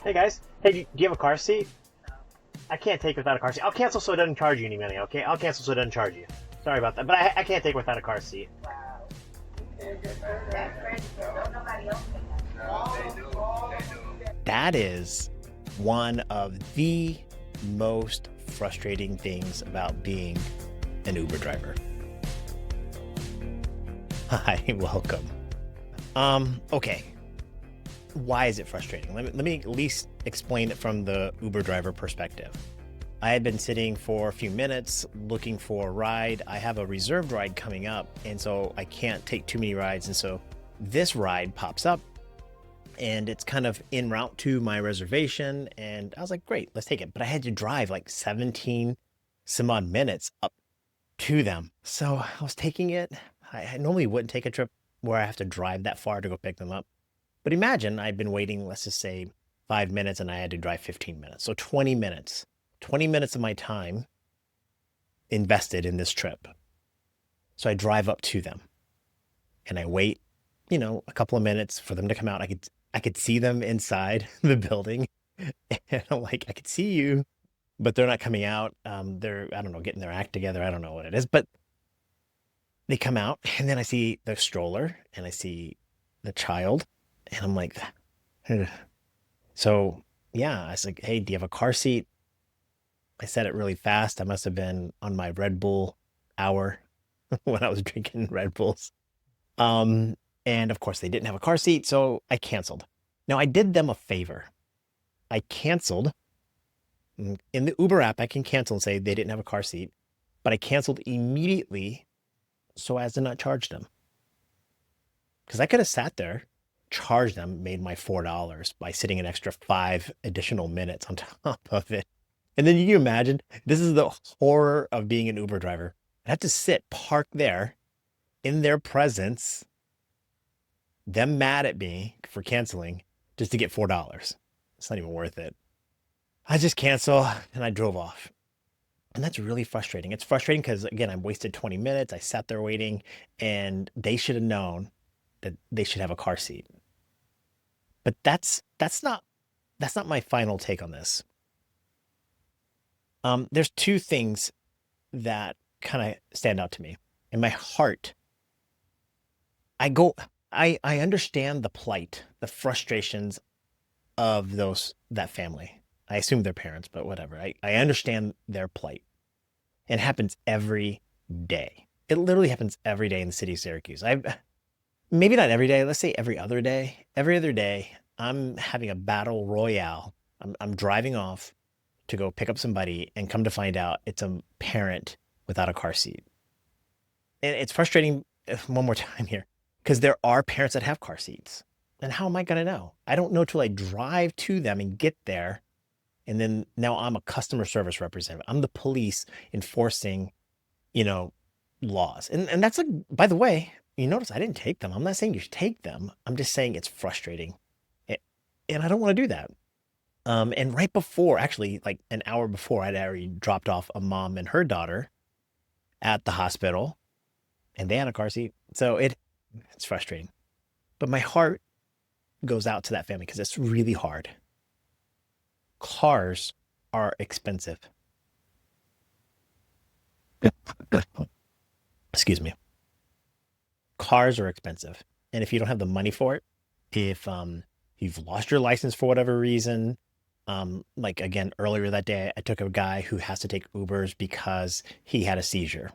Hey guys, hey, do you have a car seat? I can't take without a car seat. I'll cancel so it doesn't charge you any money, okay? I'll cancel so it doesn't charge you. Sorry about that, but I can't take without a car seat. That is one of the most frustrating things about being an Uber driver. Hi, welcome. Okay. Why is it frustrating? Let me at least explain it from the Uber driver perspective. I had been sitting for a few minutes looking for a ride. I have a reserved ride coming up, and so I can't take too many rides. And so this ride pops up and it's kind of en route to my reservation. And I was like, great, let's take it. But I had to drive like 17 some odd minutes up to them. So I was taking it. I normally wouldn't take a trip where I have to drive that far to go pick them up. But imagine I'd been waiting, let's just say 5 minutes, and I had to drive 15 minutes. So 20 minutes, 20 minutes of my time invested in this trip. So I drive up to them and I wait, a couple of minutes for them to come out. I could see them inside the building. And I'm like, I could see you, but they're not coming out. They're, I don't know, getting their act together. I don't know what it is, but they come out and then I see the stroller and I see the child and I'm like, "Ugh." So yeah, I was like, hey, do you have a car seat? I said it really fast. I must have been on my Red Bull hour when I was drinking Red Bulls. Um, and of course they didn't have a car seat, so I canceled. Now I did them a favor. I canceled in the Uber app. I can cancel and say they didn't have a car seat, but I canceled immediately so as to not charge them. Because I could have sat there, charged them, made my $4 by sitting an extra 5 additional minutes on top of it. And then you can imagine this is the horror of being an Uber driver. I have to sit, park there in their presence, them mad at me for canceling just to get $4. It's not even worth it. I just cancel and I drove off. And that's really frustrating. It's frustrating because again, I wasted 20 minutes. I sat there waiting and they should have known that they should have a car seat. But that's not my final take on this. There's two things that kind of stand out to me. In my heart, I go I understand the plight, the frustrations of that family. I assume they're parents, but whatever. I understand their plight. It happens every day. It literally happens every day in the city of Syracuse. I maybe not every day, let's say every other day. Every other day, I'm having a battle royale. I'm driving off to go pick up somebody and come to find out it's a parent without a car seat. And it's frustrating one more time here because there are parents that have car seats. And how am I going to know? I don't know till I drive to them and get there. And then now I'm a customer service representative. I'm the police enforcing, you know, laws. And that's like, by the way, you notice I didn't take them. I'm not saying you should take them. I'm just saying it's frustrating. A- And I don't want to do that. And right before, actually, like an hour before, I'd already dropped off a mom and her daughter at the hospital, and they had a car seat. So it's frustrating. But my heart goes out to that family because it's really hard. Cars are expensive. Excuse me. Cars are expensive. And if you don't have the money for it, if you've lost your license for whatever reason, like again earlier that day, I took a guy who has to take Ubers because he had a seizure.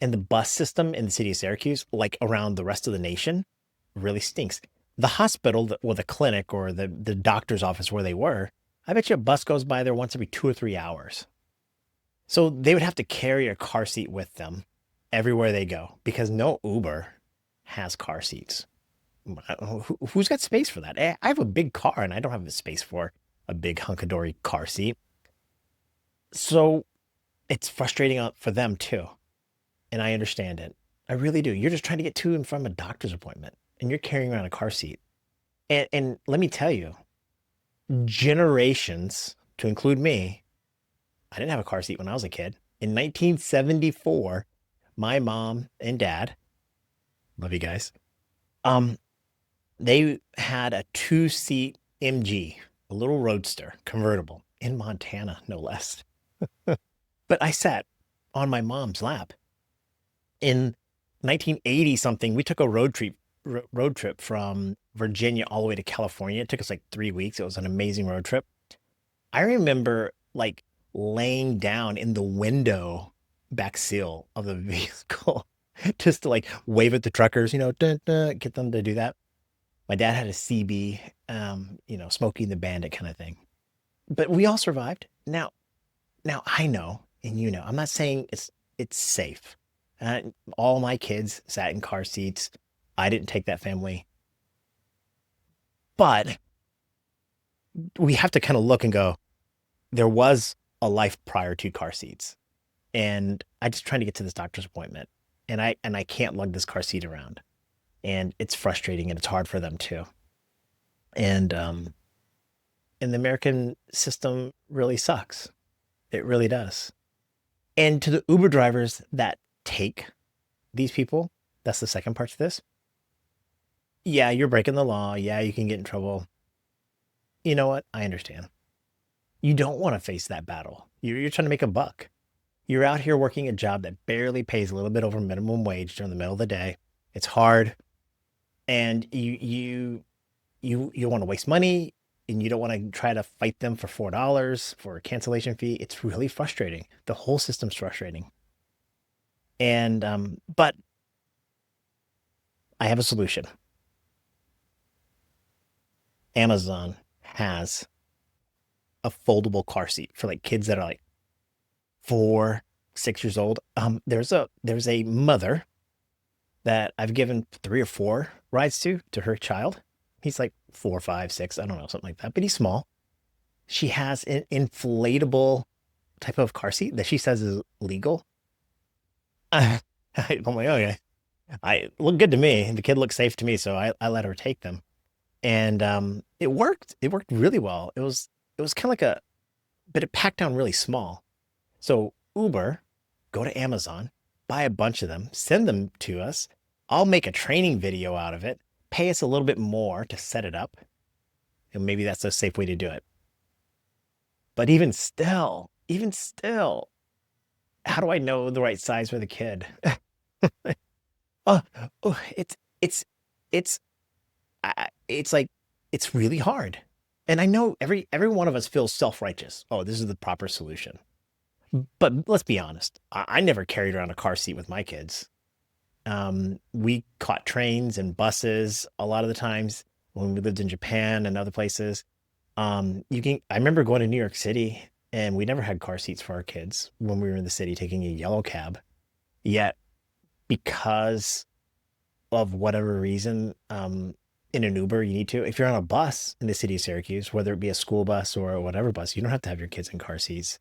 And the bus system in the city of Syracuse, like around the rest of the nation, really stinks. The hospital or the clinic or the doctor's office where they were, I bet you a bus goes by there once every 2 or 3 hours. So they would have to carry a car seat with them everywhere they go because no Uber has car seats. Who's got space for that? I have a big car and I don't have the space for a big hunkadory car seat. So it's frustrating for them too. And I understand it. I really do. You're just trying to get to and from a doctor's appointment and you're carrying around a car seat. And let me tell you, generations, to include me, I didn't have a car seat when I was a kid. In 1974, my mom and dad, love you guys, um, they had a two-seat MG. a little roadster convertible in Montana, no less. But I sat on my mom's lap in 1980 something. We took a road trip from Virginia all the way to California. It took us like 3 weeks. It was an amazing road trip. I remember like laying down in the window back seal of the vehicle just to like wave at the truckers, dun, dun, get them to do that. My dad had a CB, Smokey and the Bandit kind of thing. But we all survived. Now I know, and I'm not saying it's safe. Uh, all my kids sat in car seats. I didn't take that family, but we have to kind of look and go, there was a life prior to car seats. And I just trying to get to this doctor's appointment. And I can't lug this car seat around. And it's frustrating and it's hard for them too. And the American system really sucks. It really does. And to the Uber drivers that take these people, that's the second part to this. Yeah, you're breaking the law. Yeah, you can get in trouble. You know what? I understand. You don't want to face that battle. You're trying to make a buck. You're out here working a job that barely pays a little bit over minimum wage during the middle of the day. It's hard, and you want to waste money, and you don't want to try to fight them for $4 for a cancellation fee. It's really frustrating. The whole system's frustrating. And but I have a solution. Amazon has a foldable car seat for like kids that are like 4, 6 years old. There's a mother that I've given 3 or 4 rides to her child. He's like 4, 5, 6, I don't know, something like that, but he's small. She has an inflatable type of car seat that she says is legal. I'm like, okay, I look good to me. The kid looked safe to me, so I let her take them, and it worked. It worked really well. It was kind of like but it packed down really small. So Uber, go to Amazon, buy a bunch of them, send them to us. I'll make a training video out of it, pay us a little bit more to set it up. And maybe that's a safe way to do it. But even still, how do I know the right size for the kid? oh, oh, it's, it's like, it's really hard. And I know every one of us feels self-righteous. Oh, this is the proper solution. But let's be honest. I never carried around a car seat with my kids. We caught trains and buses a lot of the times when we lived in Japan and other places. I remember going to New York City and we never had car seats for our kids when we were in the city taking a yellow cab. Yet, because of whatever reason, in an Uber, you need to. If you're on a bus in the city of Syracuse, whether it be a school bus or whatever bus, you don't have to have your kids in car seats.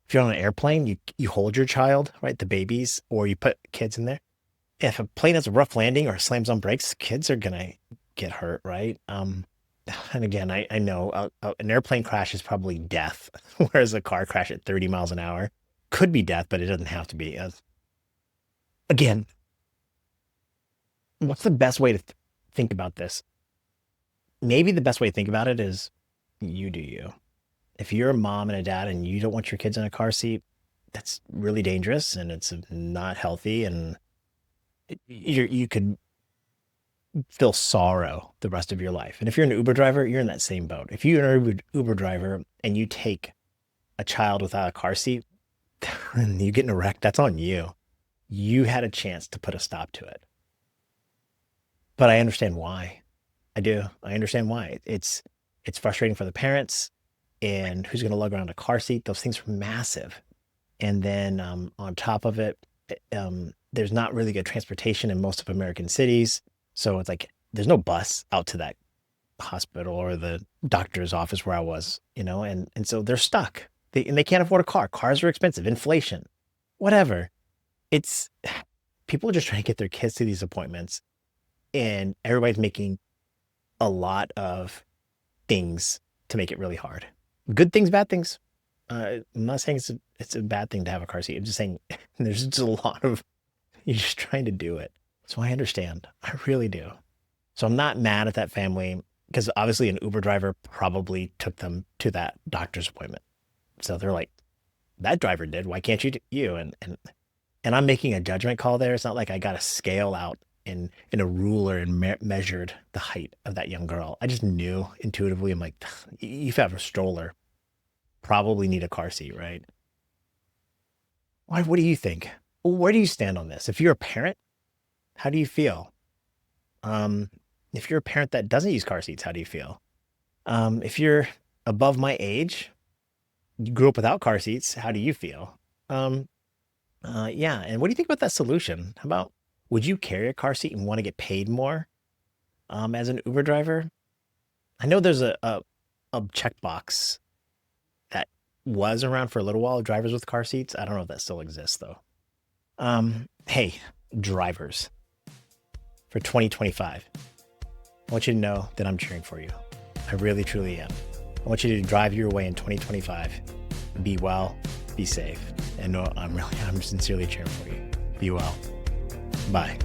If you're on an airplane, you hold your child, right, the babies, or you put kids in there. If a plane has a rough landing or slams on brakes, kids are gonna get hurt, right? And again, I know an airplane crash is probably death, whereas a car crash at 30 miles an hour could be death, but it doesn't have to be. Again, what's the best way to think about this? Maybe the best way to think about it is you do you. If you're a mom and a dad and you don't want your kids in a car seat, that's really dangerous and it's not healthy, and you could feel sorrow the rest of your life. And if you're an Uber driver, you're in that same boat. If you're an Uber driver and you take a child without a car seat and you get in a wreck, that's on you. You had a chance to put a stop to it. But I understand why. I do. I understand why. It's frustrating for the parents, and who's going to lug around a car seat? Those things are massive. And then on top of it, there's not really good transportation in most of American cities. So it's like there's no bus out to that hospital or the doctor's office where I was, and so they're stuck. And they can't afford a car. Cars are expensive, inflation, whatever. It's people are just trying to get their kids to these appointments, and everybody's making a lot of things to make it really hard. Good things, bad things. I'm not saying it's a bad thing to have a car seat. I'm just saying there's just a lot of you're just trying to do it. So I understand. I really do. So I'm not mad at that family. because obviously an Uber driver probably took them to that doctor's appointment. So they're like, that driver did. Why can't you? And I'm making a judgment call there. It's not like I got a scale out in a ruler and measured the height of that young girl. I just knew intuitively. I'm like, you have a stroller, probably need a car seat, right? Why? What do you think? Where do you stand on this? If you're a parent, how do you feel? Um, if you're a parent that doesn't use car seats, how do you feel? If you're above my age, you grew up without car seats, how do you feel? Um, yeah. And what do you think about that solution? How about would you carry a car seat and want to get paid more as an Uber driver? I know there's a checkbox that was around for a little while, drivers with car seats. I don't know if that still exists though. Hey, drivers, for 2025, I want you to know that I'm cheering for you. I really, truly am. I want you to drive your way in 2025. Be well, be safe, and know I'm sincerely cheering for you. Be well. Bye.